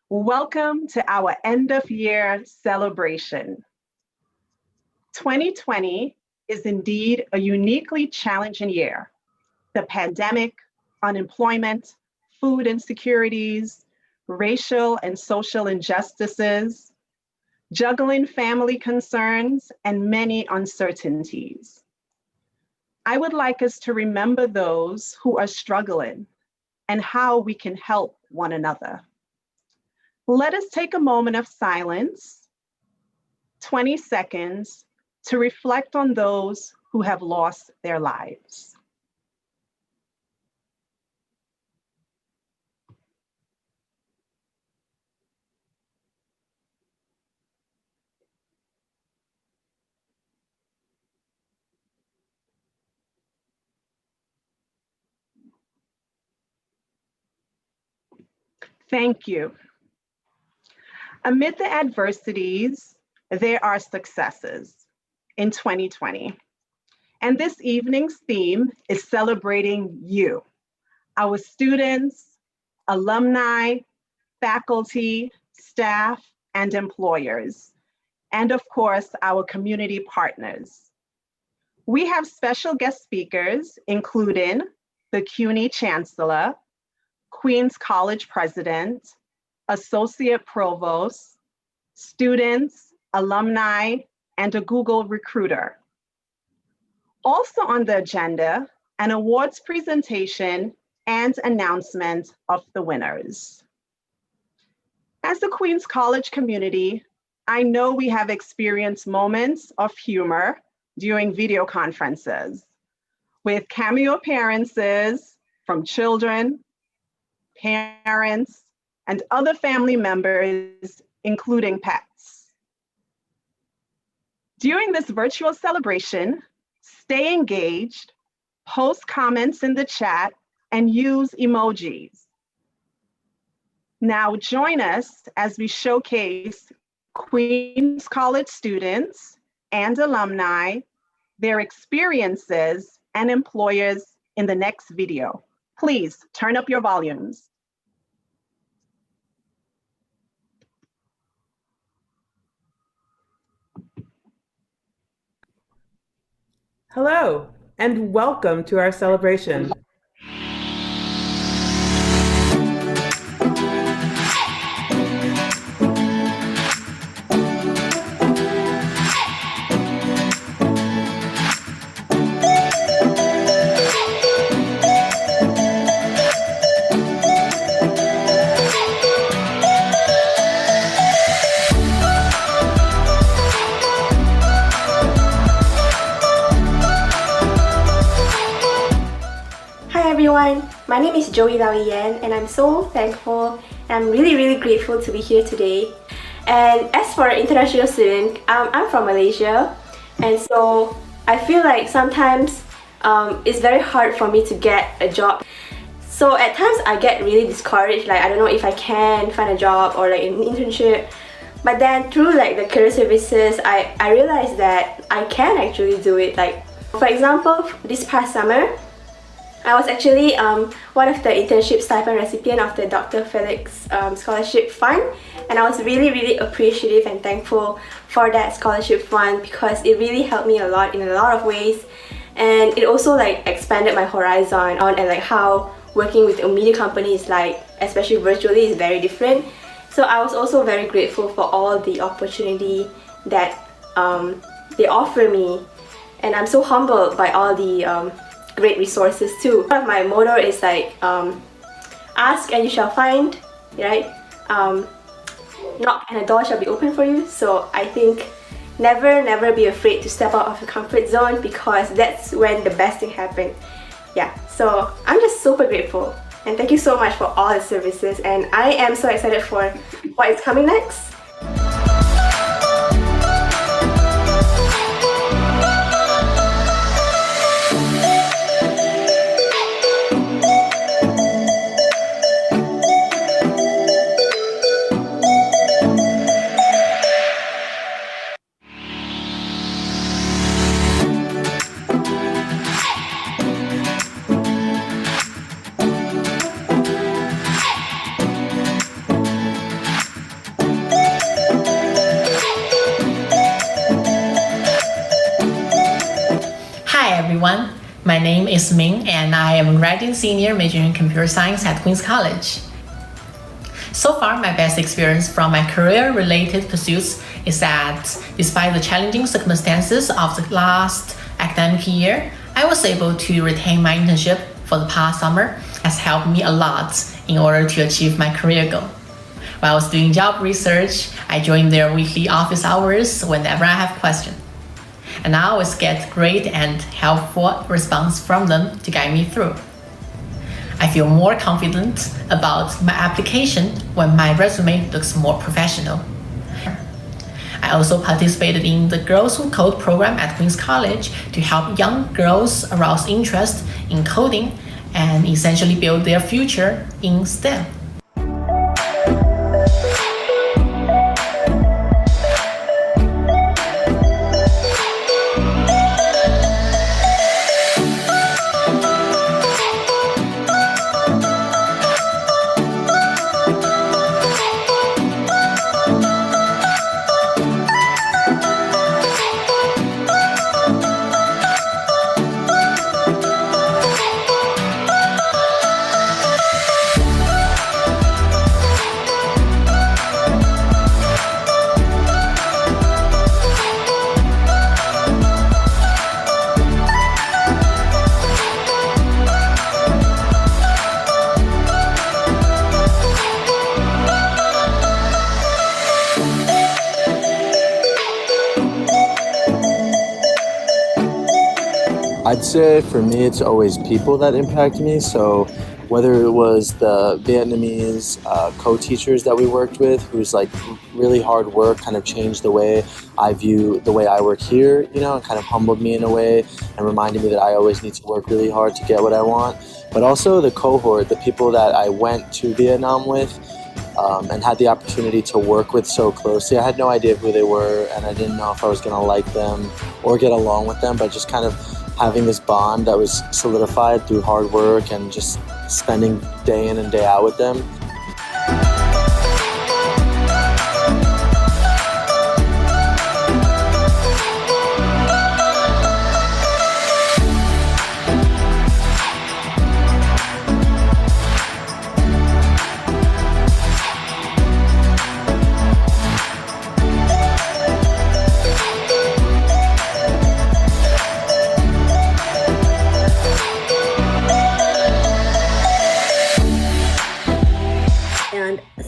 Welcome to our end of year celebration. 2020 is indeed a uniquely challenging year. The pandemic, unemployment, food insecurities, racial and social injustices, juggling family concerns, and many uncertainties. I would like us to remember those who are struggling and how we can help one another. Let us take a moment of silence, 20 seconds, to reflect on those who have lost their lives. Thank you. Amid the adversities, there are successes in 2020. And this evening's theme is celebrating you, our students, alumni, faculty, staff, and employers, and of course, our community partners. We have special guest speakers, including the CUNY Chancellor, Queens College President, Associate Provost, students, alumni, and a Google recruiter. Also on the agenda, an awards presentation and announcement of the winners. As the Queens College community, I know we have experienced moments of humor during video conferences with cameo appearances from children, parents, and other family members, including pets. During this virtual celebration, stay engaged, post comments in the chat, and use emojis. Now join us as we showcase Queens College students and alumni, their experiences, and employers in the next video. Please turn up your volumes. Hello, and welcome to our celebration. My name is Joey Lau Yan, and I'm so thankful and I'm really grateful to be here today. And as for an international student, I'm from Malaysia, and so I feel like sometimes it's very hard for me to get a job. So at times I get really discouraged, like I don't know if I can find a job or like an internship. But then through like the career services, I realized that I can actually do it. Like for example, this past summer, I was actually one of the internship stipend recipient of the Dr. Felix Scholarship Fund, and I was really appreciative and thankful for that scholarship fund because it really helped me a lot in a lot of ways, and it also like expanded my horizon on and like how working with a media company is like, especially virtually, is very different. So I was also very grateful for all the opportunity that they offer me, and I'm so humbled by all the great resources too. One of my motto is like ask and you shall find, right? Knock and the door shall be open for you. So I think never be afraid to step out of your comfort zone, because that's when the best thing happens. Yeah, so I'm just super grateful, and thank you so much for all the services, and I am so excited for what is coming next. everyone. My name is Ming, and I am a graduate senior majoring in computer science at Queen's College. So far, my best experience from my career-related pursuits is that despite the challenging circumstances of the last academic year, I was able to retain my internship for the past summer. Has helped me a lot in order to achieve my career goal. While I was doing job research, I joined their weekly office hours whenever I have questions. And I always get great and helpful response from them to guide me through. I feel more confident about my application when my resume looks more professional. I also participated in the Girls Who Code program at Queen's College to help young girls arouse interest in coding and essentially build their future in STEM. I'd say for me, it's always people that impact me. So whether it was the Vietnamese co-teachers that we worked with, whose like really hard work kind of changed the way I view the way I work here, you know, and kind of humbled me in a way and reminded me that I always need to work really hard to get what I want. But also the cohort, the people that I went to Vietnam with and had the opportunity to work with so closely. I had no idea who they were, and I didn't know if I was going to like them or get along with them, but just kind of having this bond that was solidified through hard work and just spending day in and day out with them.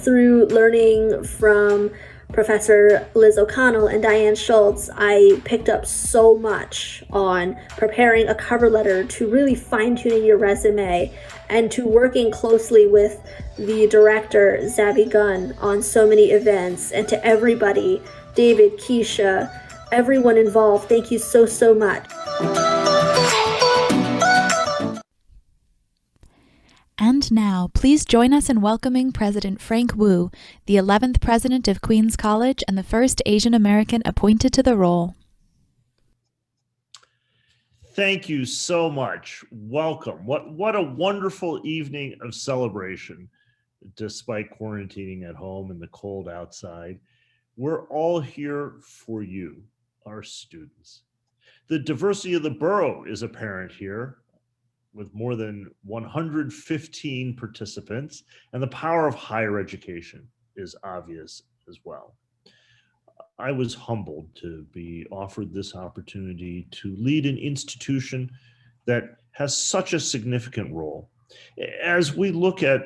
Through learning from Professor Liz O'Connell and Diane Schultz, I picked up so much on preparing a cover letter, to really fine-tuning your resume, and to working closely with the director, Zabby Gunn, on so many events. And to everybody, David, Keisha, everyone involved, thank you so, so much. And now, please join us in welcoming President Frank Wu, the 11th president of Queen's College and the first Asian American appointed to the role. Thank you so much. Welcome. What a wonderful evening of celebration, despite quarantining at home and the cold outside. We're all here for you, our students. The diversity of the borough is apparent here, with more than 115 participants, and the power of higher education is obvious as well. I was humbled to be offered this opportunity to lead an institution that has such a significant role. As we look at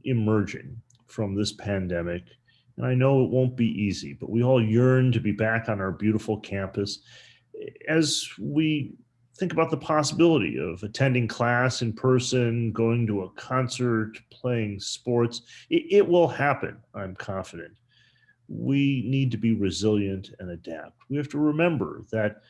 emerging from this pandemic, and I know it won't be easy, but we all yearn to be back on our beautiful campus. As we think about the possibility of attending class in person, going to a concert, playing sports. It will happen, I'm confident. We need to be resilient and adapt. We have to remember that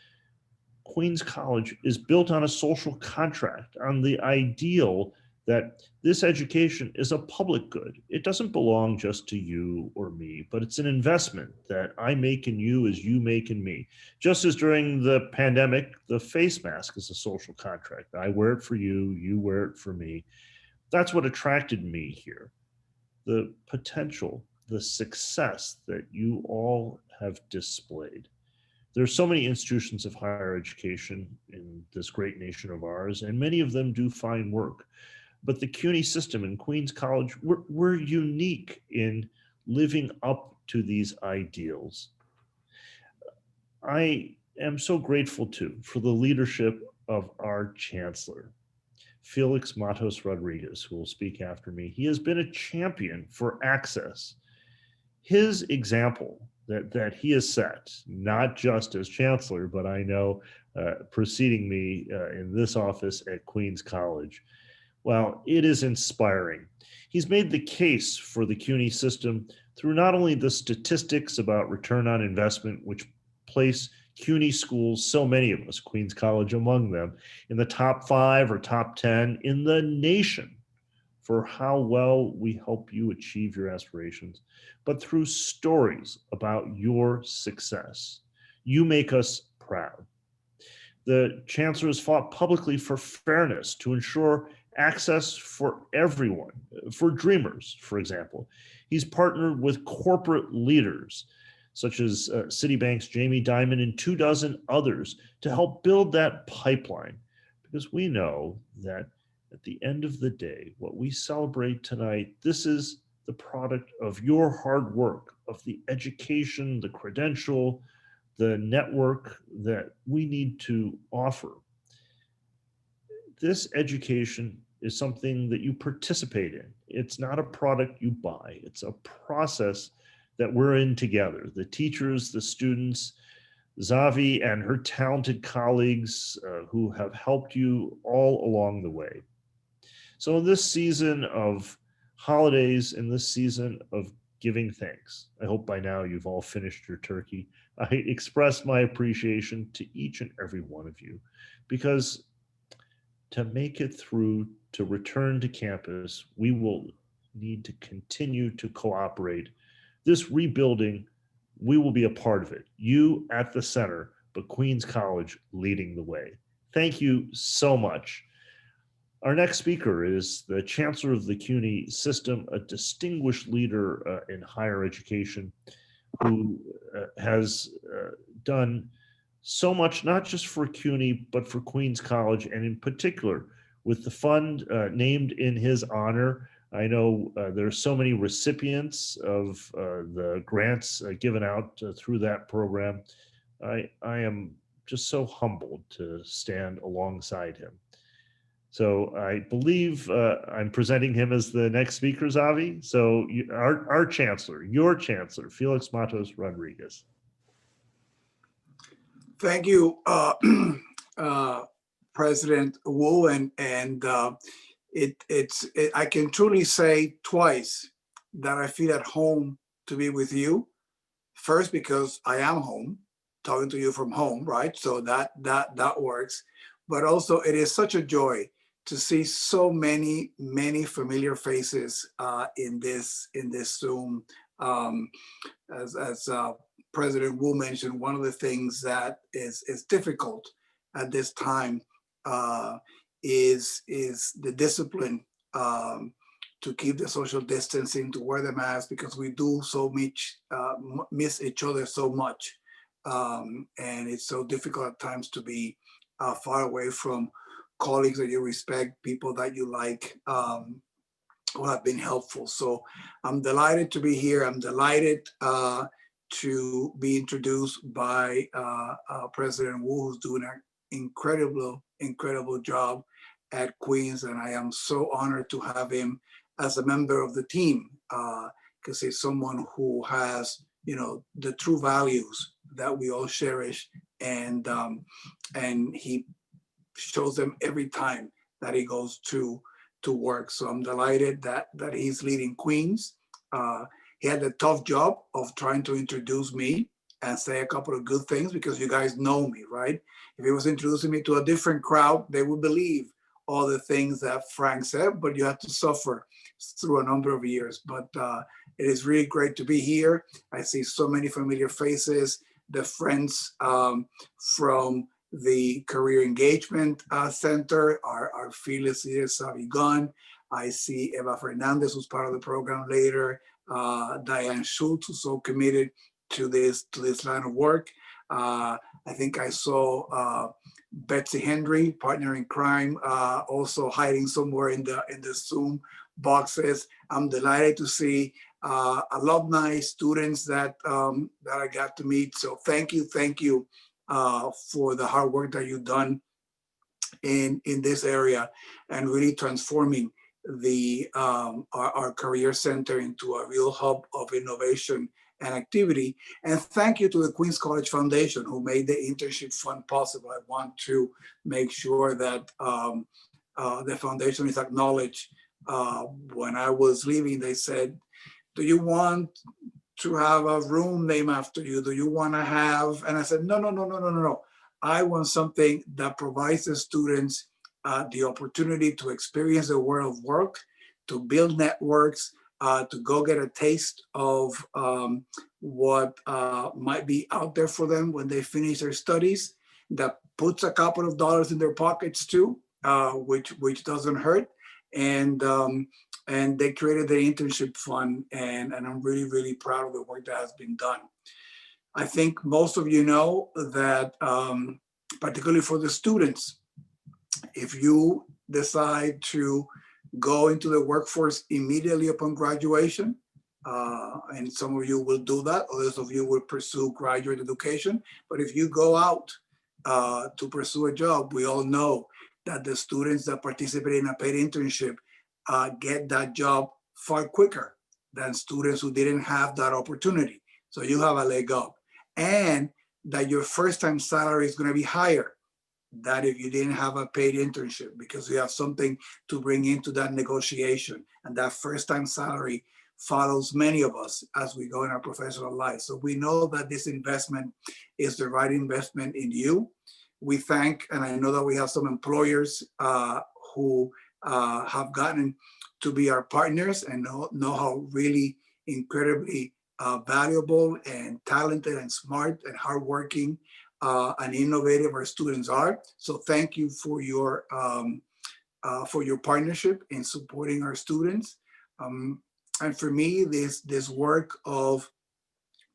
Queen's College is built on a social contract, on the ideal that this education is a public good. It doesn't belong just to you or me, but it's an investment that I make in you as you make in me. Just as during the pandemic, the face mask is a social contract. I wear it for you, you wear it for me. That's what attracted me here. The potential, the success that you all have displayed. There's so many institutions of higher education in this great nation of ours, and many of them do fine work. But the CUNY system in Queens College, we're unique in living up to these ideals. I am so grateful too for the leadership of our chancellor, Felix Matos Rodriguez, who will speak after me. He has been a champion for access. His example that he has set, not just as chancellor, but I know preceding me in this office at Queens College, well, it is inspiring. He's made the case for the CUNY system through not only the statistics about return on investment, which place CUNY schools, so many of us, Queens College among them, in the top 5 or top 10 in the nation for how well we help you achieve your aspirations, but through stories about your success. You make us proud. The chancellor has fought publicly for fairness to ensure access for everyone, for dreamers, for example. He's partnered with corporate leaders such as Citibank's Jamie Dimon and 24 others to help build that pipeline, because we know that at the end of the day, what we celebrate tonight, this is the product of your hard work, of the education, the credential, the network that we need to offer. This education is something that you participate in. It's not a product you buy. It's a process that we're in together. The teachers, the students, Zavi and her talented colleagues who have helped you all along the way. So in this season of holidays, in this season of giving thanks, I hope by now you've all finished your turkey. I express my appreciation to each and every one of you, because to make it through, to return to campus, we will need to continue to cooperate. This rebuilding, we will be a part of it. You at the center, but Queens College leading the way. Thank you so much. Our next speaker is the Chancellor of the CUNY system, a distinguished leader in higher education who has done so much, not just for CUNY, but for Queens College, and in particular with the fund named in his honor. I know there are so many recipients of the grants given out through that program. I am just so humbled to stand alongside him. So I believe I'm presenting him as the next speaker, Zavi. So our chancellor, your chancellor, Felix Matos Rodriguez. Thank you, President Wu, and I can truly say twice that I feel at home to be with you. First, because I am home, talking to you from home, right? So that works. But also, it is such a joy to see so many familiar faces in this Zoom. As President Wu mentioned, one of the things that is difficult at this time is the discipline to keep the social distancing, to wear the mask, because we do so much miss each other so much, and it's so difficult at times to be far away from colleagues that you respect, people that you like, who have been helpful. So I'm delighted to be here. I'm delighted to be introduced by President Wu, who's doing an incredible job at Queens. And I am so honored to have him as a member of the team, because he's someone who has, the true values that we all cherish, and he shows them every time that he goes to work. So I'm delighted that he's leading Queens. He had the tough job of trying to introduce me and say a couple of good things, because you guys know me, right? If he was introducing me to a different crowd, they would believe all the things that Frank said, but you have to suffer through a number of years. But it is really great to be here. I see so many familiar faces, the friends from the Career Engagement Center, our fearless leader, Savi Gunn. I see Eva Fernandez, who's part of the program later, Diane Schultz, who's so committed to this line of work. I think I saw Betsy Henry, partner in crime, also hiding somewhere in the Zoom boxes. I'm delighted to see alumni, students that I got to meet. So thank you for the hard work that you've done in this area and really transforming our career center into a real hub of innovation and activity. And thank you to the Queens College Foundation, who made the internship fund possible. I want to make sure that the foundation is acknowledged. When I was leaving, they said, do you want to have a room named after you? Do you want to have, and I said, no. I want something that provides the students the opportunity to experience the world of work, to build networks, to go get a taste of what might be out there for them when they finish their studies, that puts a couple of dollars in their pockets too, which doesn't hurt. And they created the internship fund, and I'm really proud of the work that has been done. I think most of you know that, particularly for the students, if you decide to go into the workforce immediately upon graduation, and some of you will do that, others of you will pursue graduate education, but if you go out to pursue a job, we all know that the students that participate in a paid internship get that job far quicker than students who didn't have that opportunity. So you have a leg up, and that your first time salary is going to be higher than if you didn't have a paid internship, because you have something to bring into that negotiation. And that first time salary follows many of us as we go in our professional life. So we know that this investment is the right investment in you. We thank, and I know that we have some employers who have gotten to be our partners and know how really incredibly valuable and talented and smart and hardworking and innovative our students are. So thank you for your partnership in supporting our students. And for me, this work of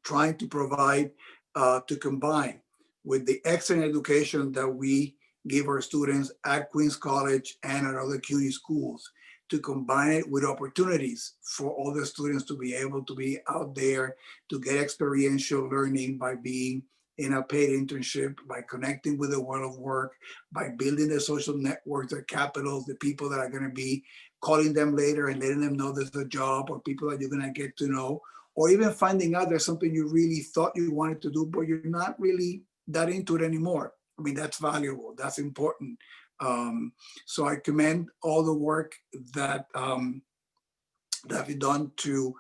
trying to provide, to combine with the excellent education that we give our students at Queens College and at other CUNY schools, to combine it with opportunities for all the students to be able to be out there, to get experiential learning by being in a paid internship, by connecting with the world of work, by building the social networks, the capitals, the people that are going to be calling them later and letting them know there's a job, or people that you're going to get to know, or even finding out there's something you really thought you wanted to do, but you're not really that into it anymore. I mean, that's valuable, that's important. So I commend all the work that that we've done to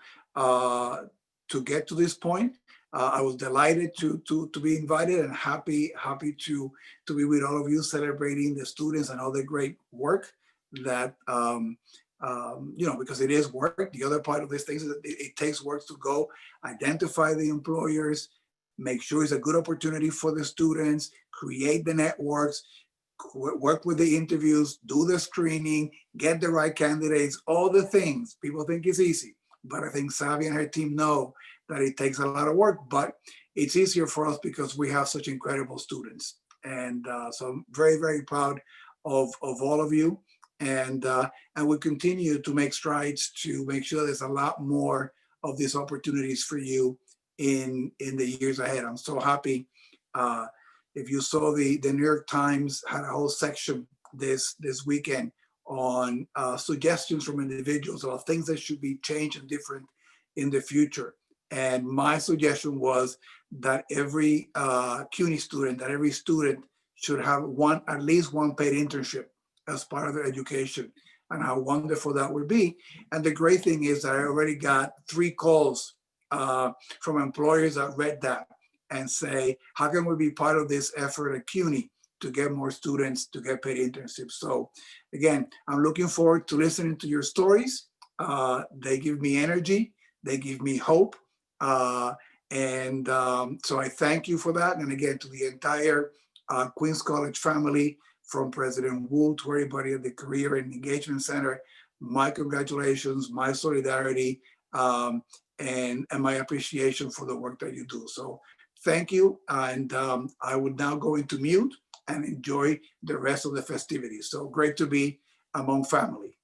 get to this point. I was delighted to be invited, and happy to be with all of you, celebrating the students and all the great work that because it is work. The other part of this thing is that it takes work to go identify the employers, make sure it's a good opportunity for the students, create the networks, work with the interviews, do the screening, get the right candidates, all the things. People think it's easy, but I think Savvy and her team know that it takes a lot of work, but it's easier for us because we have such incredible students. And so I'm very proud of all of you. And we continue to make strides to make sure there's a lot more of these opportunities for you in the years ahead. I'm so happy. If you saw the New York Times had a whole section this weekend on suggestions from individuals about things that should be changed and different in the future. And my suggestion was that every CUNY student, that every student should have at least one paid internship as part of their education, and how wonderful that would be. And the great thing is that I already got 3 calls from employers that read that and say, how can we be part of this effort at CUNY to get more students to get paid internships? So again, I'm looking forward to listening to your stories. They give me energy, they give me hope. So I thank you for that. And again, to the entire Queens College family, from President Wu to everybody at the Career and Engagement Center, my congratulations, my solidarity, and my appreciation for the work that you do. So thank you. And I would now go into mute and enjoy the rest of the festivities. So great to be among family.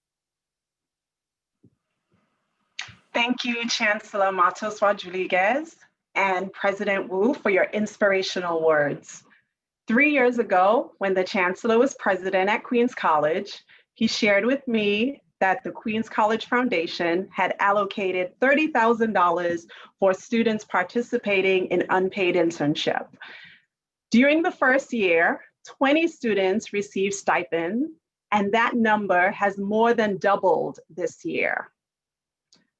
Thank you, Chancellor Matos Rodriguez and President Wu, for your inspirational words. 3 years ago, when the Chancellor was president at Queens College, he shared with me that the Queens College Foundation had allocated $30,000 for students participating in unpaid internship. During the first year, 20 students received stipends, and that number has more than doubled this year.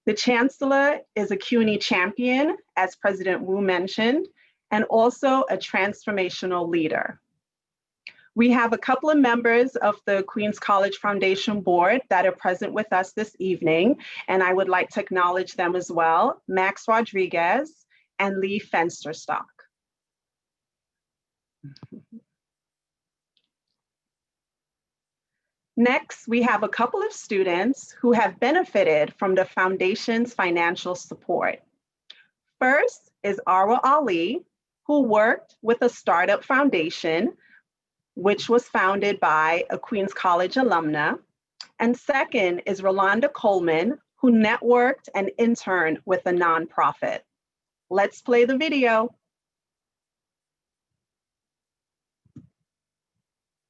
The Chancellor is a CUNY champion, as President Wu mentioned, and also a transformational leader. We have a couple of members of the Queens College Foundation Board that are present with us this evening, and I would like to acknowledge them as well, Max Rodriguez and Lee Fensterstock. Next, we have a couple of students who have benefited from the foundation's financial support. First is Arwa Ali, who worked with a startup foundation, which was founded by a Queens College alumna. And second is Rolanda Coleman, who networked and interned with a nonprofit. Let's play the video.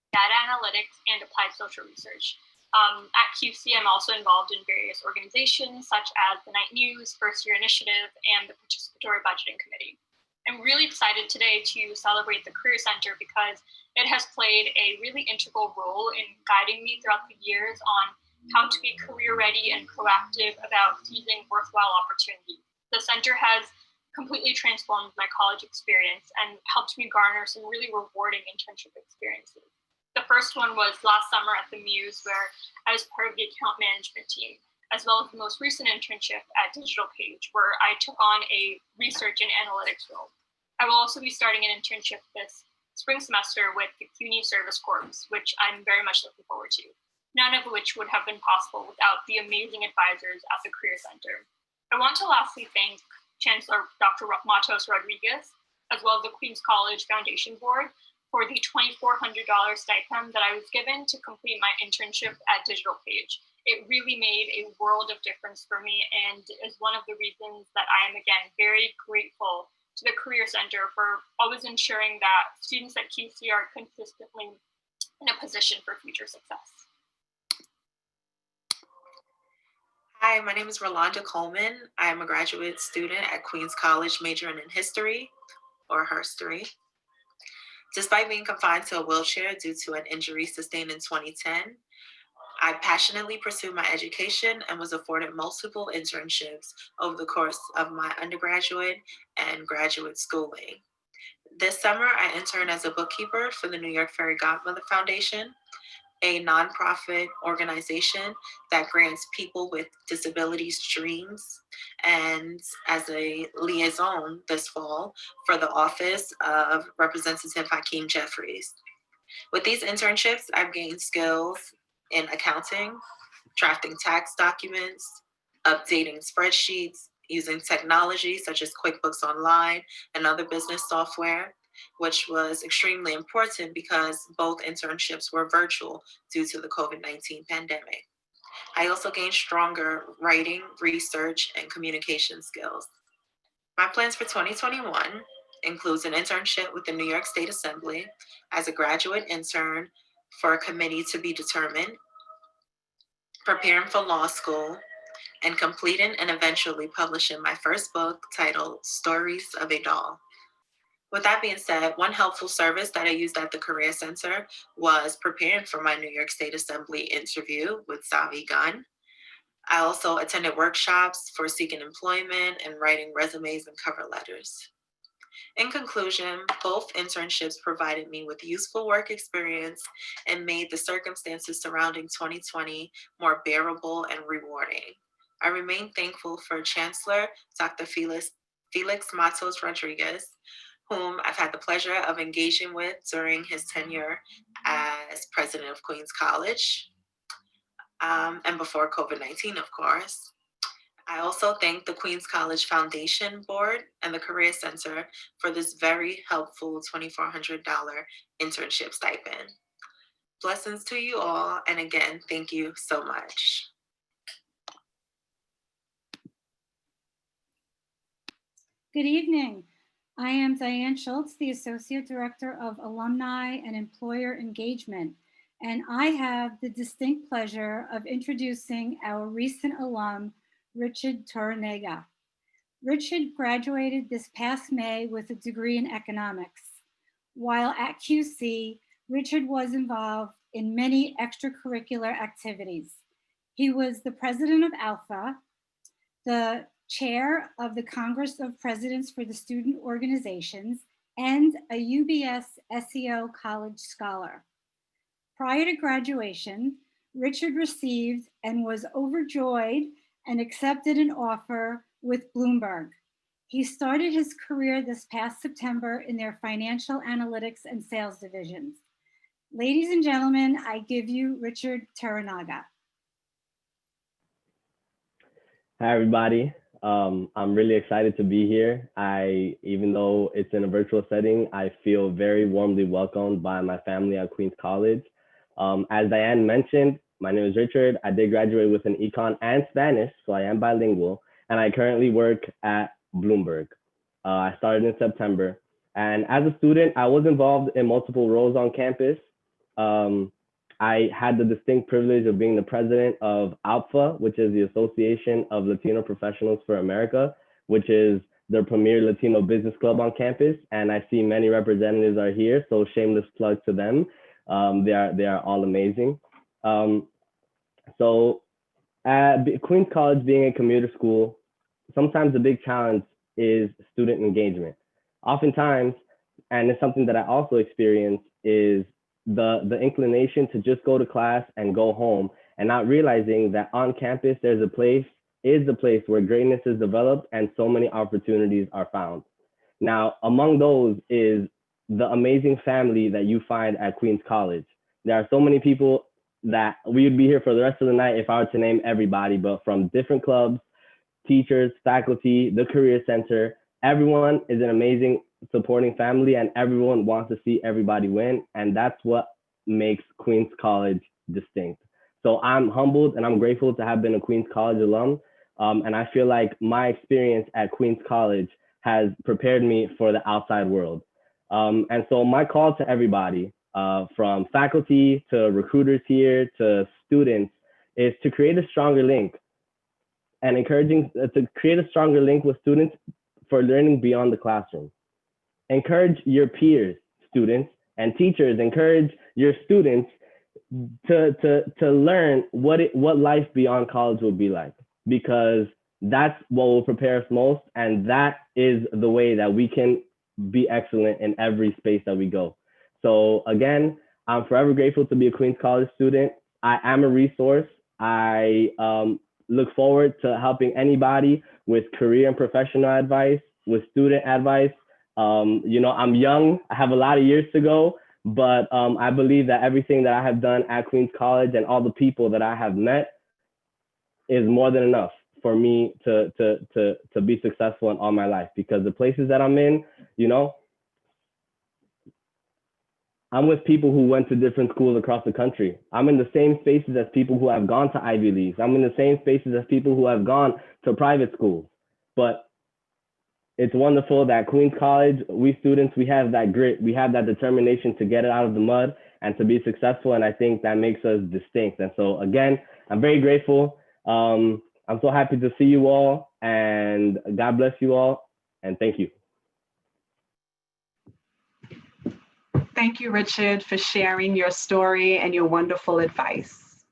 Data analytics and applied social research. At QC, I'm also involved in various organizations such as the Night News, First Year Initiative, and the Participatory Budgeting Committee. I'm really excited today to celebrate the Career Center because it has played a really integral role in guiding me throughout the years on how to be career ready and proactive about seizing worthwhile opportunities. The center has completely transformed my college experience and helped me garner some really rewarding internship experiences. The first one was last summer at the Muse, where I was part of the account management team, as well as the most recent internship at Digital Page, where I took on a research and analytics role. I will also be starting an internship this spring semester with the CUNY Service Corps, which I'm very much looking forward to, none of which would have been possible without the amazing advisors at the Career Center. I want to lastly thank Chancellor Dr. Matos Rodriguez, as well as the Queens College Foundation Board, for the $2,400 stipend that I was given to complete my internship at Digital Page. It really made a world of difference for me and is one of the reasons that I am, again, very grateful to the Career Center for always ensuring that students at QC are consistently in a position for future success. Hi, my name is Rolanda Coleman. I am a graduate student at Queens College majoring in history, or herstory. Despite being confined to a wheelchair due to an injury sustained in 2010, I passionately pursued my education and was afforded multiple internships over the course of my undergraduate and graduate schooling. This summer, I interned as a bookkeeper for the New York Fairy Godmother Foundation, a nonprofit organization that grants people with disabilities dreams, and as a liaison this fall for the office of Representative Hakeem Jeffries. With these internships, I've gained skills in accounting, drafting tax documents, updating spreadsheets, using technology such as QuickBooks Online and other business software, which was extremely important because both internships were virtual due to the COVID-19 pandemic. I also gained stronger writing, research, and communication skills. My plans for 2021 includes an internship with the New York State Assembly as a graduate intern for a committee to be determined, preparing for law school, and completing and eventually publishing my first book titled Stories of a Doll. With that being said, one helpful service that I used at the Career Center was preparing for my New York State Assembly interview with Zavi Gunn. I also attended workshops for seeking employment and writing resumes and cover letters. In conclusion, both internships provided me with useful work experience and made the circumstances surrounding 2020 more bearable and rewarding. I remain thankful for Chancellor Dr. Felix Matos Rodriguez, whom I've had the pleasure of engaging with during his tenure as president of Queens College, and before COVID-19, of course. I also thank the Queens College Foundation Board and the Career Center for this very helpful $2,400 internship stipend. Blessings to you all, and again, thank you so much. Good evening. I am Diane Schultz, the Associate Director of Alumni and Employer Engagement, and I have the distinct pleasure of introducing our recent alum, Richard Torrenega. Richard graduated this past May with a degree in economics. While at QC, Richard was involved in many extracurricular activities. He was the president of Alpha, the chair of the Congress of Presidents for the Student Organizations, and a UBS SEO College Scholar. Prior to graduation, Richard received and was overjoyed and accepted an offer with Bloomberg. He started his career this past September in their financial analytics and sales divisions. Ladies and gentlemen, I give you Richard Torrenega. Hi, everybody. I'm really excited to be here. Even though it's in a virtual setting, I feel very warmly welcomed by my family at Queens College. As Diane mentioned, my name is Richard. I did graduate with an econ and Spanish, so I am bilingual, and I currently work at Bloomberg. I started in September, and as a student, I was involved in multiple roles on campus. I had the distinct privilege of being the president of ALPFA, which is the Association of Latino Professionals for America, which is the premier Latino business club on campus. And I see many representatives are here, so shameless plug to them. They are all amazing. So at Queens College being a commuter school, sometimes the big challenge is student engagement. Oftentimes, and it's something that I also experience, is the inclination to just go to class and go home and not realizing that on campus is the place where greatness is developed and so many opportunities are found. Now, among those is the amazing family that you find at Queens College. There are so many people that we would be here for the rest of the night if I were to name everybody, but from different clubs, teachers, faculty, the Career Center, everyone is an amazing supporting family, and everyone wants to see everybody win, and that's what makes Queens College distinct. So I'm humbled and I'm grateful to have been a Queens College alum, and I feel like my experience at Queens College has prepared me for the outside world. And so my call to everybody, from faculty to recruiters here to students, is to create a stronger link and encouraging to create a stronger link with students for learning beyond the classroom. Encourage your peers, students, and teachers. Encourage your students to learn what life beyond college will be like, because that's what will prepare us most, and that is the way that we can be excellent in every space that we go. So again, I'm forever grateful to be a Queens College student. I am a resource. I look forward to helping anybody with career and professional advice, with student advice. I'm young, I have a lot of years to go, but I believe that everything that I have done at Queens College and all the people that I have met is more than enough for me to be successful in all my life, because the places that I'm in, I'm with people who went to different schools across the country. I'm in the same spaces as people who have gone to Ivy Leagues. I'm in the same spaces as people who have gone to private schools. But it's wonderful that Queens College, we students, we have that grit, we have that determination to get it out of the mud and to be successful. And I think that makes us distinct. And so again, I'm very grateful. I'm so happy to see you all, and God bless you all. And thank you. Thank you, Richard, for sharing your story and your wonderful advice.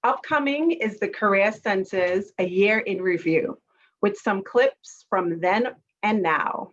Upcoming is the Career Center's A Year in Review, with some clips from then and now.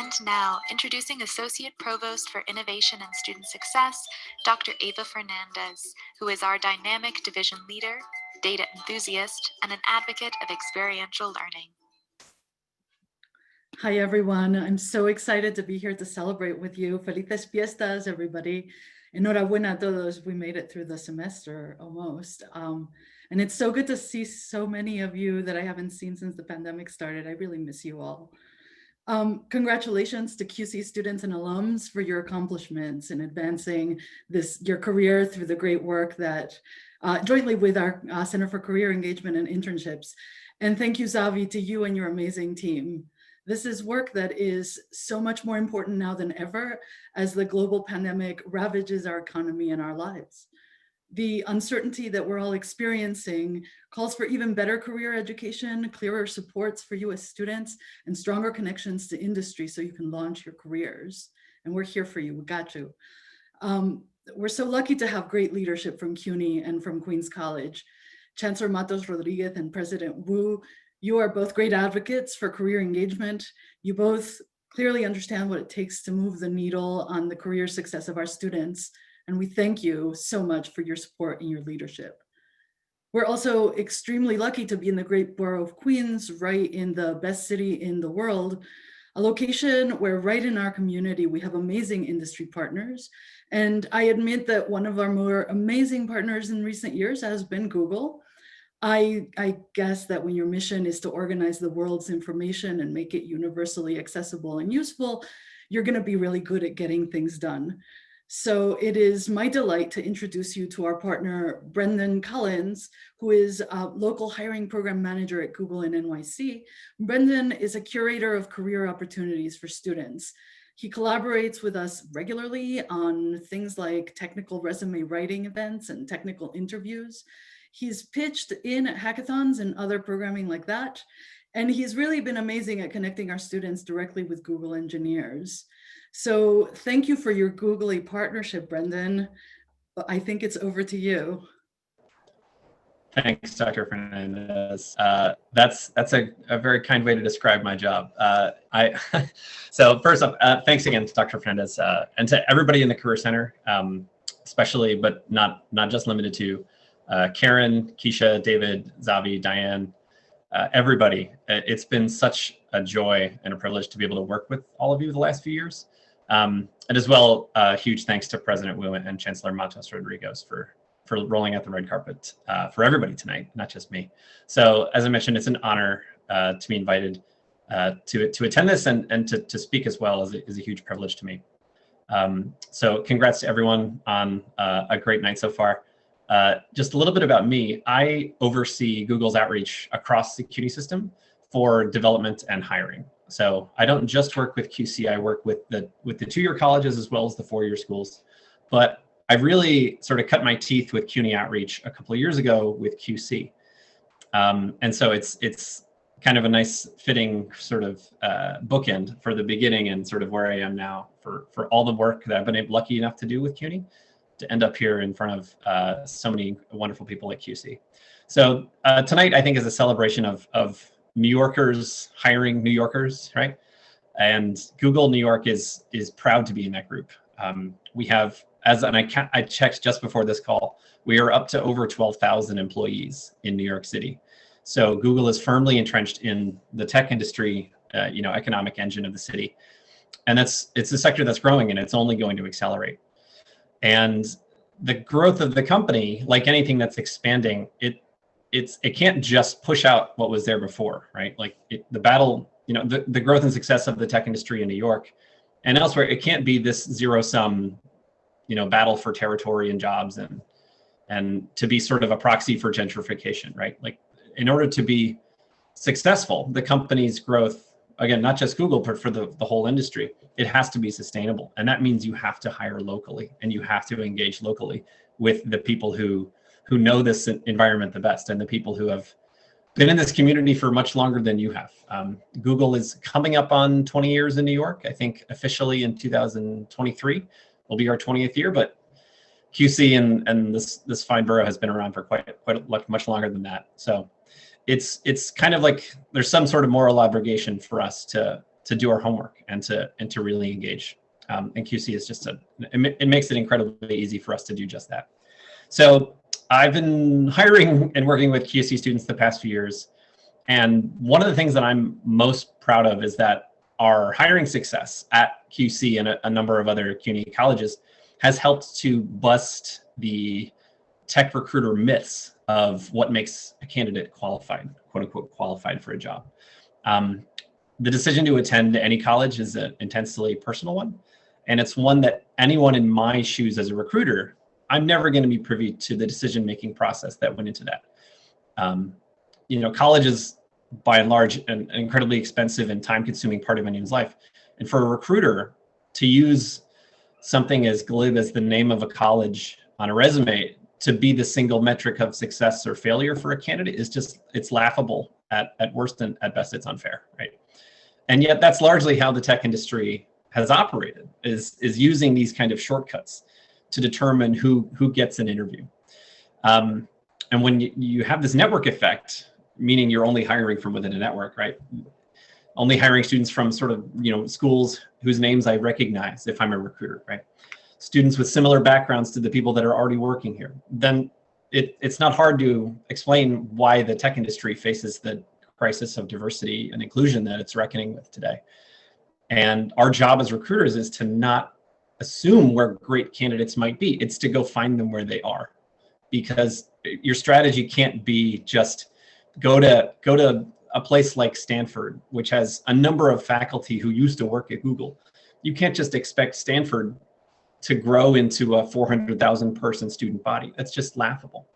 And now, introducing Associate Provost for Innovation and Student Success, Dr. Ava Fernandez, who is our dynamic division leader, data enthusiast, and an advocate of experiential learning. Hi, everyone. I'm so excited to be here to celebrate with you. Felices fiestas, everybody. Enhorabuena a todos. We made it through the semester almost. And it's so good to see so many of you that I haven't seen since the pandemic started. I really miss you all. Congratulations to QC students and alums for your accomplishments in advancing your career through the great work that jointly with our Center for Career Engagement and Internships. And thank you, Zavi, to you and your amazing team. This is work that is so much more important now than ever as the global pandemic ravages our economy and our lives. The uncertainty that we're all experiencing calls for even better career education, clearer supports for you as students, and stronger connections to industry so you can launch your careers. And we're here for you, we got you. We're so lucky to have great leadership from CUNY and from Queens College. Chancellor Matos Rodriguez and President Wu, you are both great advocates for career engagement. You both clearly understand what it takes to move the needle on the career success of our students. And we thank you so much for your support and your leadership. We're also extremely lucky to be in the great borough of Queens, right in the best city in the world, a location where right in our community, we have amazing industry partners. And I admit that one of our more amazing partners in recent years has been Google. I guess that when your mission is to organize the world's information and make it universally accessible and useful, you're going to be really good at getting things done. So it is my delight to introduce you to our partner, Brendan Collins, who is a local hiring program manager at Google in NYC. Brendan is a curator of career opportunities for students. He collaborates with us regularly on things like technical resume writing events and technical interviews. He's pitched in at hackathons and other programming like that. And he's really been amazing at connecting our students directly with Google engineers. So thank you for your Googly partnership, Brendan. I think it's over to you. Thanks, Dr. Fernandez. That's a very kind way to describe my job. So first off, thanks again to Dr. Fernandez and to everybody in the Career Center, especially, but not just limited to Karen, Keisha, David, Zavi, Diane, everybody. It's been such a joy and a privilege to be able to work with all of you the last few years. And as well, huge thanks to President Wu and Chancellor Matos Rodriguez for rolling out the red carpet for everybody tonight, not just me. So as I mentioned, it's an honor to be invited to attend this and to speak as well is a huge privilege to me. So congrats to everyone on a great night so far. Just a little bit about me. I oversee Google's outreach across the CUNY system for development and hiring. So I don't just work with QC, I work with the two-year colleges as well as the four-year schools. But I really sort of cut my teeth with CUNY outreach a couple of years ago with QC. And so it's kind of a nice fitting sort of bookend for the beginning and sort of where I am now for all the work that I've been lucky enough to do with CUNY to end up here in front of so many wonderful people at QC. So tonight I think is a celebration of New Yorkers hiring New Yorkers, right? And Google New York is proud to be in that group. We have, I checked just before this call, we are up to over 12,000 employees in New York City. So Google is firmly entrenched in the tech industry, economic engine of the city. And it's a sector that's growing and it's only going to accelerate. And the growth of the company, like anything that's expanding, it can't just push out what was there before, right? Like the battle, the growth and success of the tech industry in New York and elsewhere, it can't be this zero-sum, battle for territory and jobs and to be sort of a proxy for gentrification, right? Like in order to be successful, the company's growth, again, not just Google, but for the whole industry, it has to be sustainable. And that means you have to hire locally and you have to engage locally with the people who know this environment the best and the people who have been in this community for much longer than you have. Google is coming up on 20 years in New York. I think officially in 2023 will be our 20th year, but QC and this fine borough has been around for quite much longer than that. So it's kind of like there's some sort of moral obligation for us to to do our homework and to really engage. And QC is just it makes it incredibly easy for us to do just that. So I've been hiring and working with QC students the past few years. And one of the things that I'm most proud of is that our hiring success at QC and a number of other CUNY colleges has helped to bust the tech recruiter myths of what makes a candidate qualified, quote unquote, qualified for a job. The decision to attend any college is an intensely personal one. And it's one that anyone in my shoes as a recruiter, I'm never going to be privy to the decision-making process that went into that. College is by and large an incredibly expensive and time-consuming part of anyone's life. And for a recruiter to use something as glib as the name of a college on a resume to be the single metric of success or failure for a candidate is just, it's laughable at worst, and at best it's unfair, right? And yet that's largely how the tech industry has operated, is using these kind of shortcuts to determine who gets an interview. And when you have this network effect, meaning you're only hiring from within a network, right? Only hiring students from sort of, schools whose names I recognize if I'm a recruiter, right? Students with similar backgrounds to the people that are already working here. Then it's not hard to explain why the tech industry faces the crisis of diversity and inclusion that it's reckoning with today. And our job as recruiters is to not assume where great candidates might be. It's to go find them where they are, because your strategy can't be just go to a place like Stanford, which has a number of faculty who used to work at Google. You can't just expect Stanford to grow into a 400,000 person student body. That's just laughable.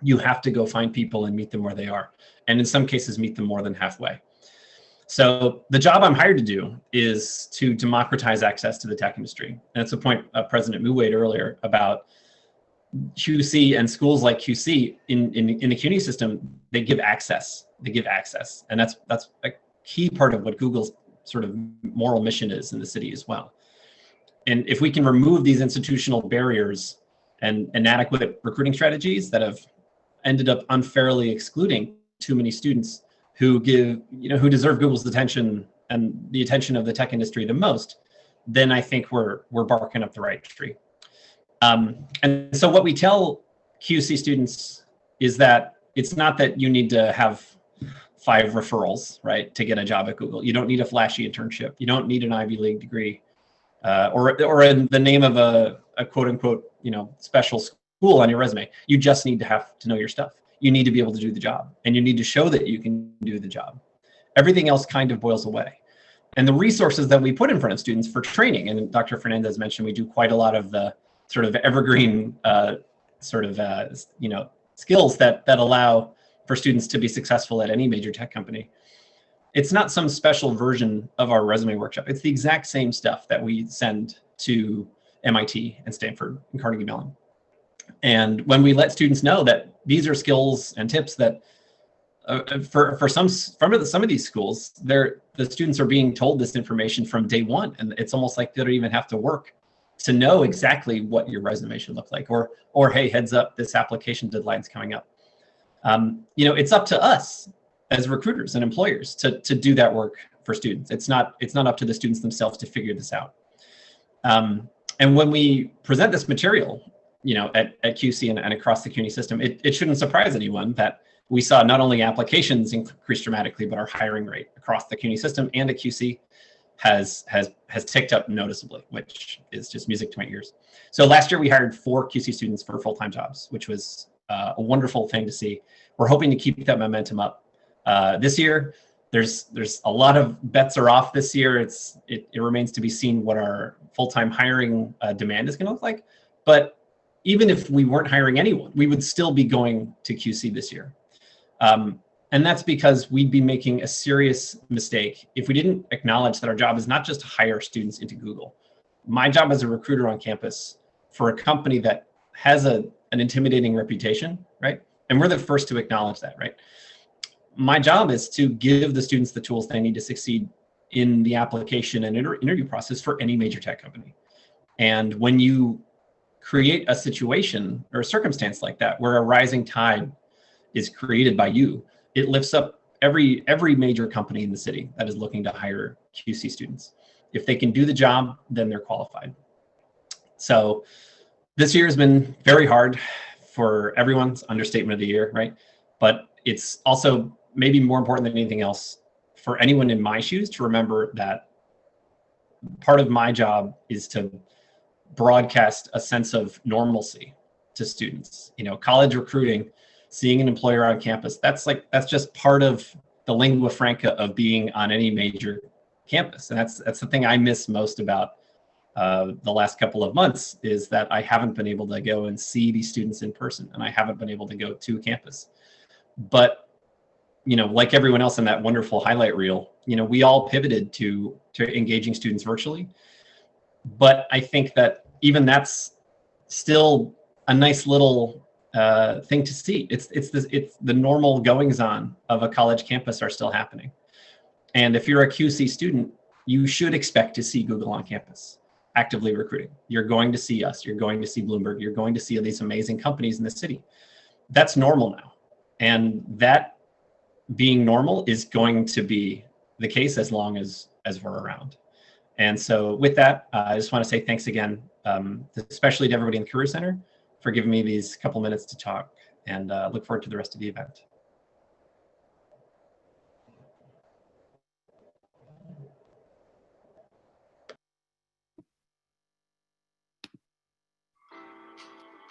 You have to go find people and meet them where they are. And in some cases, meet them more than halfway. So the job I'm hired to do is to democratize access to the tech industry. And that's a point President Mu made earlier about QC and schools like QC in the CUNY system. They give access. And that's a key part of what Google's sort of moral mission is in the city as well. And if we can remove these institutional barriers and inadequate recruiting strategies that have ended up unfairly excluding too many students who deserve Google's attention and the attention of the tech industry the most, then I think we're barking up the right tree. And so what we tell QC students is that it's not that you need to have 5 referrals, right, to get a job at Google. You don't need a flashy internship. You don't need an Ivy League degree, or in the name of a quote unquote, special school on your resume. You just need to know your stuff. You need to be able to do the job, and you need to show that you can do the job. Everything else kind of boils away. And the resources that we put in front of students for training, and Dr. Fernandez mentioned, we do quite a lot of the sort of evergreen skills that allow for students to be successful at any major tech company. It's not some special version of our resume workshop. It's the exact same stuff that we send to MIT and Stanford and Carnegie Mellon. And when we let students know that these are skills and tips that for some of these schools, the students are being told this information from day one, and it's almost like they don't even have to work to know exactly what your resume should look like, or hey, heads up, this application deadline's coming up. It's up to us as recruiters and employers to do that work for students. It's not up to the students themselves to figure this out. And when we present this material, at QC and across the CUNY system, it shouldn't surprise anyone that we saw not only applications increase dramatically, but our hiring rate across the CUNY system and at QC has ticked up noticeably, which is just music to my ears. So last year we hired 4 QC students for full-time jobs, which was a wonderful thing to see. We're hoping to keep that momentum up this year. There's a lot of bets are off this year. It remains to be seen what our full-time hiring demand is going to look like. But even if we weren't hiring anyone, we would still be going to QC this year. And that's because we'd be making a serious mistake if we didn't acknowledge that our job is not just to hire students into Google. My job as a recruiter on campus for a company that has an intimidating reputation, right? And we're the first to acknowledge that, right? My job is to give the students the tools they need to succeed in the application and interview process for any major tech company. And when you create a situation or a circumstance like that, where a rising tide is created by you, it lifts up every major company in the city that is looking to hire QC students. If they can do the job, then they're qualified. So this year has been very hard for everyone's understatement of the year, right? But it's also maybe more important than anything else for anyone in my shoes to remember that part of my job is to broadcast a sense of normalcy to students. You know, college recruiting, seeing an employer on campus, that's just part of the lingua franca of being on any major campus. And that's the thing I miss most about the last couple of months, is that I haven't been able to go and see these students in person, and I haven't been able to go to campus. But, you know, like everyone else in that wonderful highlight reel, you know, we all pivoted to engaging students virtually. But I think that even that's still a nice little thing to see. It's the normal goings on of a college campus are still happening. And if you're a QC student, you should expect to see Google on campus actively recruiting. You're going to see us, you're going to see Bloomberg, you're going to see these amazing companies in the city. That's normal now. And that being normal is going to be the case as long as we're around. And so with that, I just want to say thanks again, especially to everybody in the Career Center for giving me these couple minutes to talk, and look forward to the rest of the event.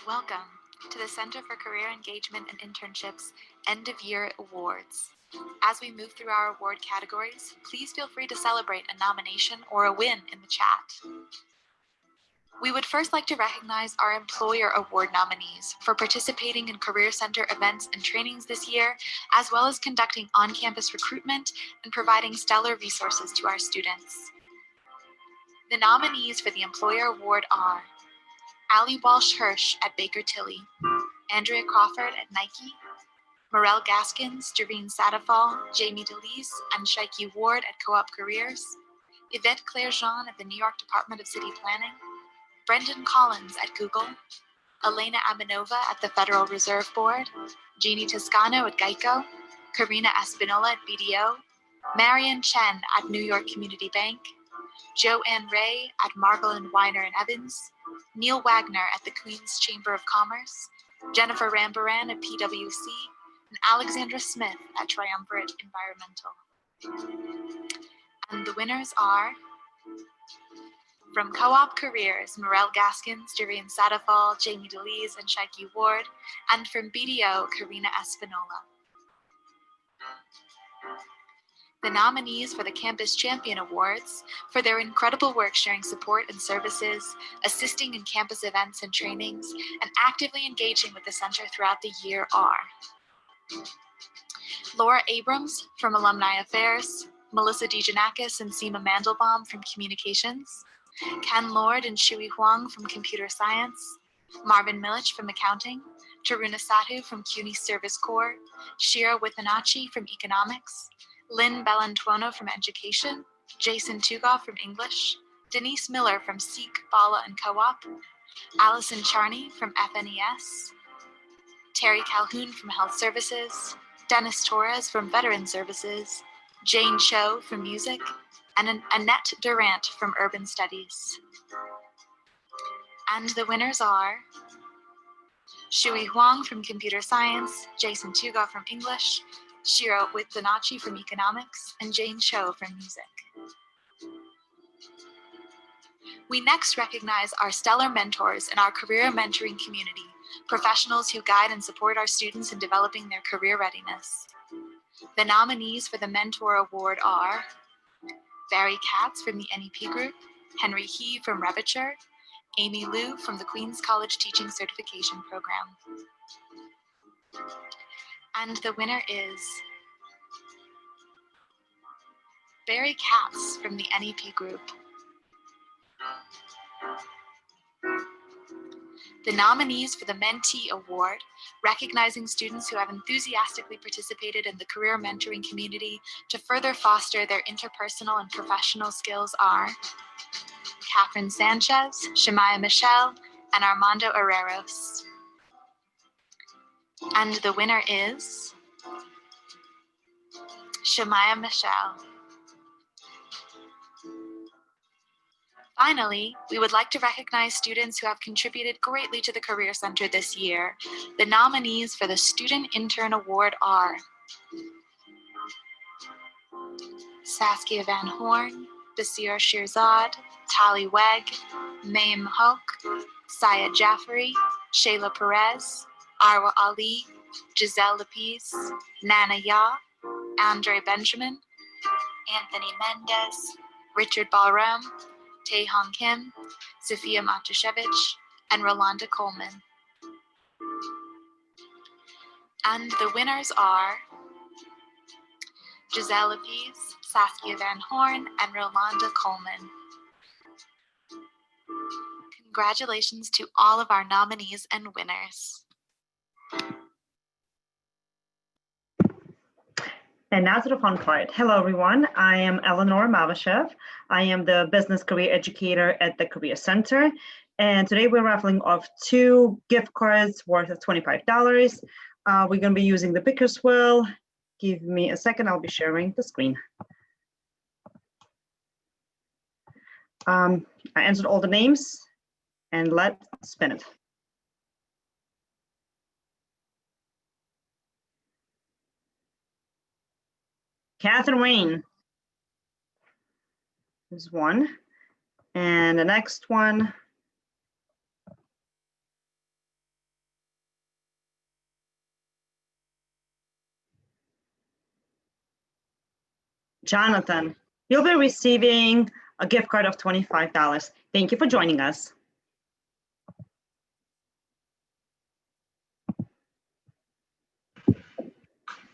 Welcome to the Center for Career Engagement and Internships End of Year Awards. As we move through our award categories, please feel free to celebrate a nomination or a win in the chat. We would first like to recognize our Employer Award nominees for participating in Career Center events and trainings this year, as well as conducting on-campus recruitment and providing stellar resources to our students. The nominees for the Employer Award are Ali Walsh Hirsch at Baker Tilly, Andrea Crawford at Nike, Morel Gaskins, Doreen Sadafal, Jamie DeLise, and Shaiki Ward at Co-op Careers, Yvette Claire-Jean at the New York Department of City Planning, Brendan Collins at Google, Elena Aminova at the Federal Reserve Board, Jeannie Toscano at Geico, Karina Espinola at BDO, Marion Chen at New York Community Bank, Joanne Ray at Margolin Weiner and Evans, Neil Wagner at the Queen's Chamber of Commerce, Jennifer Rambaran at PwC, and Alexandra Smith at Triumvirate Environmental. And the winners are, from Co-op Careers, Morel Gaskins, Doreen Sadafal, Jamie DeLise, and Shaiki Ward, and from BDO, Karina Espinola. The nominees for the Campus Champion Awards for their incredible work sharing support and services, assisting in campus events and trainings, and actively engaging with the center throughout the year are Laura Abrams from Alumni Affairs, Melissa DeJanakis and Seema Mandelbaum from Communications, Ken Lord and Shui Huang from Computer Science, Marvin Milich from Accounting, Taruna Sadhu from CUNY Service Corps, Shira Withanachi from Economics, Lynn Bellantuono from Education, Jason Tugoff from English, Denise Miller from Seek, Bala, and Co-op, Allison Charney from FNES, Terry Calhoun from Health Services, Dennis Torres from Veteran Services, Jane Cho from Music, and Annette Durant from Urban Studies. And the winners are Shui Huang from Computer Science, Jason Tugoff from English, Shiro Withanachi from Economics, and Jane Cho from Music. We next recognize our stellar mentors in our career mentoring community, professionals who guide and support our students in developing their career readiness. The nominees for the Mentor Award are Barry Katz from the NEP Group, Henry He from Reviture, Amy Liu from the Queens College Teaching Certification Program. And the winner is Barry Katz from the NEP Group. The nominees for the Mentee Award, recognizing students who have enthusiastically participated in the career mentoring community to further foster their interpersonal and professional skills, are Catherine Sanchez, Shemaya Michelle, and Armando Herreros. And the winner is Shemaya Michelle. Finally, we would like to recognize students who have contributed greatly to the Career Center this year. The nominees for the Student Intern Award are Saskia Van Horn, Basir Shirzad, Tali Weg, Maim Hoke, Syed Jaffari, Shayla Perez, Arwa Ali, Giselle Lapise, Nana Ya, Andre Benjamin, Anthony Mendez, Richard Balram, Tae-Hong Kim, Sophia Matushevich, and Rolanda Coleman. And the winners are Giselle Lapise, Saskia Van Horn, and Rolanda Coleman. Congratulations to all of our nominees and winners. And now to the fun part. Hello, everyone. I am Eleanor Mavashev. I am the Business Career Educator at the Career Center. And today we're raffling off 2 gift cards worth of $25. We're going to be using the Pickers wheel. Give me a second. I'll be sharing the screen. I entered all the names, and let's spin it. Catherine Wayne is one. And the next one, Jonathan. You'll be receiving a gift card of $25. Thank you for joining us.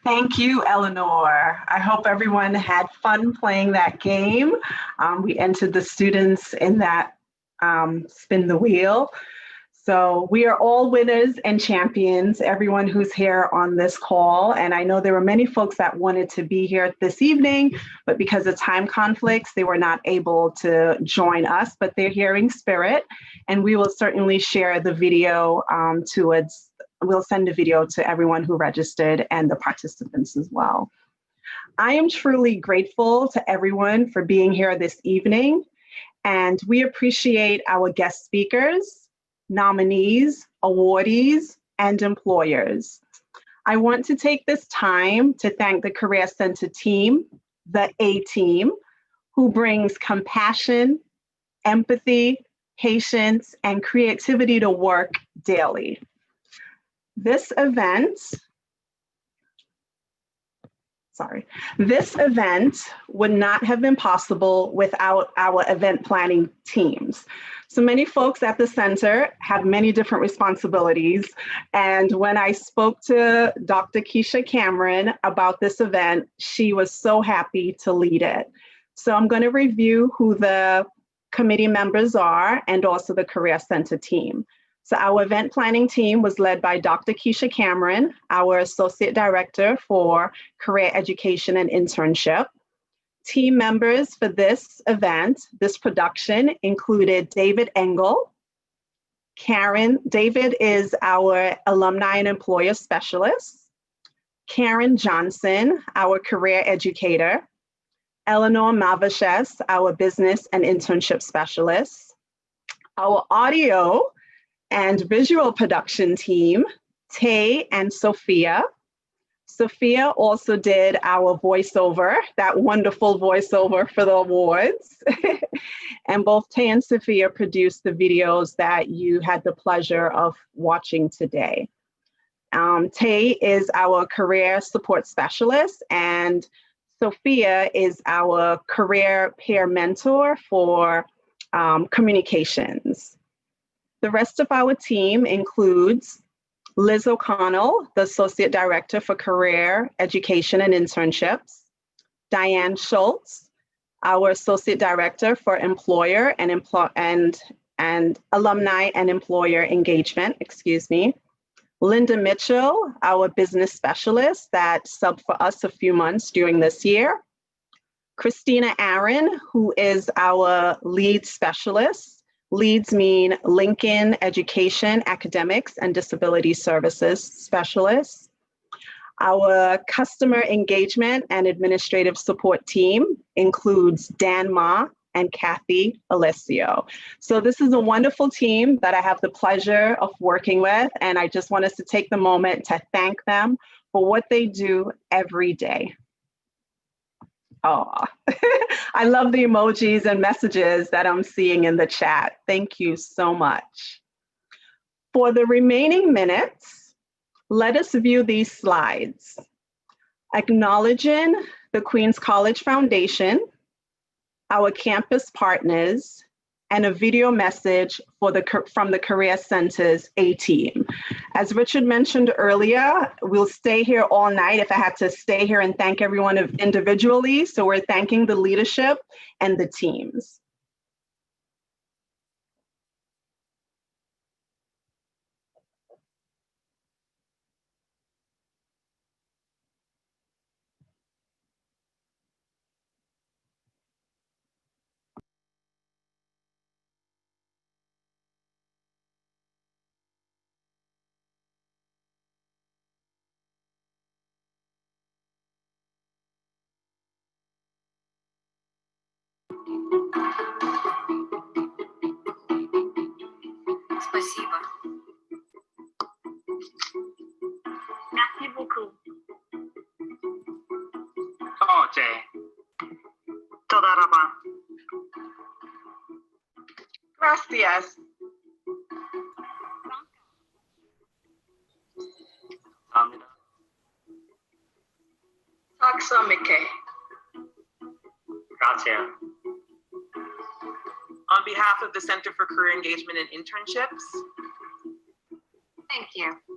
Thank you, Eleanor. I hope everyone had fun playing that game. We entered the students in that spin the wheel. So we are all winners and champions, everyone who's here on this call. And I know there were many folks that wanted to be here this evening, but because of time conflicts, they were not able to join us, but they're here in spirit. And we will certainly share the video we'll send a video to everyone who registered and the participants as well. I am truly grateful to everyone for being here this evening, and we appreciate our guest speakers, nominees, awardees, and employers. I want to take this time to thank the Career Center team, the A team, who brings compassion, empathy, patience, and creativity to work daily. This event would not have been possible without our event planning teams. So many folks at the center have many different responsibilities. And when I spoke to Dr. Keisha Cameron about this event, she was so happy to lead it. So I'm going to review who the committee members are and also the Career Center team. So our event planning team was led by Dr. Keisha Cameron, our Associate Director for Career Education and Internship. Team members for this event, this production, included David Engel. David is our Alumni and Employer Specialist. Karen Johnson, our Career Educator. Eleanor Mavashes, our Business and Internship Specialist. Our audio and visual production team, Tay and Sophia. Sophia also did our voiceover, that wonderful voiceover for the awards. And both Tay and Sophia produced the videos that you had the pleasure of watching today. Tay is our career support specialist, and Sophia is our career peer mentor for communications. The rest of our team includes Liz O'Connell, the Associate Director for Career Education and Internships, Diane Schultz, our Associate Director for Employer and Alumni and Employer Engagement, Linda Mitchell, our Business Specialist that subbed for us a few months during this year, Christina Aaron, who is our Lead Specialist. Leads mean Lincoln Education, Academics, and Disability Services Specialist. Our Customer Engagement and Administrative Support team includes Dan Ma and Kathy Alessio. So this is a wonderful team that I have the pleasure of working with, and I just want us to take the moment to thank them for what they do every day. Oh, I love the emojis and messages that I'm seeing in the chat. Thank you so much. For the remaining minutes, let us view these slides. Acknowledging the Queens College Foundation, our campus partners, and a video message from the Career Center's A-Team. As Richard mentioned earlier, we'll stay here all night if I had to stay here and thank everyone individually. So we're thanking the leadership and the teams. Спасибо. Merci beaucoup. Toda raba. Gracias. Tack så mycket. Grazie. On behalf of the Center for Career Engagement and Internships, Thank you.